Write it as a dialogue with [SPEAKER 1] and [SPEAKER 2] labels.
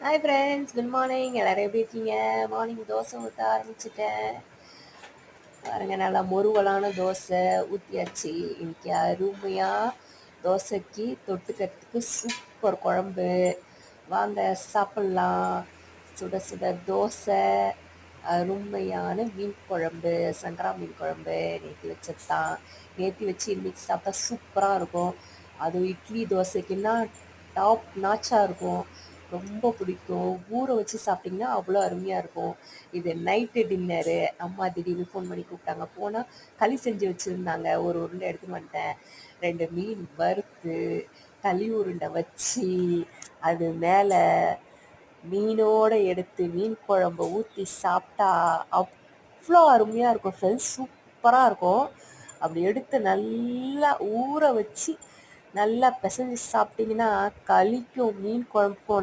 [SPEAKER 1] Hi friends, good morning. எல்லாரும் எப்படி இருக்கீங்க? மார்னிங் தோசை ஊற்ற ஆரம்பிச்சிட்டேன். பாருங்க, நல்லா முருவலான தோசை ஊற்றியாச்சு. இன்னைக்கு அருமையாக தோசைக்கு தொட்டுக்கிறதுக்கு சூப்பர் குழம்பு. வாங்க சாப்பிட்லாம். சுட சுட தோசை, அருமையான மீன் குழம்பு, சங்கரா மீன் குழம்பு நேற்று வச்சது தான். நேற்று வச்சு இன்னைக்கு சாப்பிட்டா சூப்பராக இருக்கும். அதுவும் இட்லி தோசைக்குன்னா டாப் நாச்சாக இருக்கும். ரொம்ப பிடிக்கும். ஊற வச்சு சாப்பிட்டிங்கன்னா அவ்வளோ அருமையாக இருக்கும். இது நைட்டு டின்னரு. அம்மா திடீர்னு ஃபோன் பண்ணி கூப்பிட்டாங்க. போனால் களி செஞ்சு வச்சுருந்தாங்க. ஒரு உருண்டை எடுத்துன்னு வந்துட்டேன். 2 மீன் வறுத்து களி உருண்டை வச்சு அது மேலே மீனோடு எடுத்து மீன் குழம்பு ஊற்றி சாப்பிட்டா அவ்வளோ அருமையாக இருக்கும் ஃப்ரெண்ட்ஸ். சூப்பராக இருக்கும். அப்படி எடுத்து நல்லா ஊற வச்சு நல்லா பிசைஞ்சு சாப்பிட்டிங்கன்னா களிக்கும் மீன் குழம்புக்கும்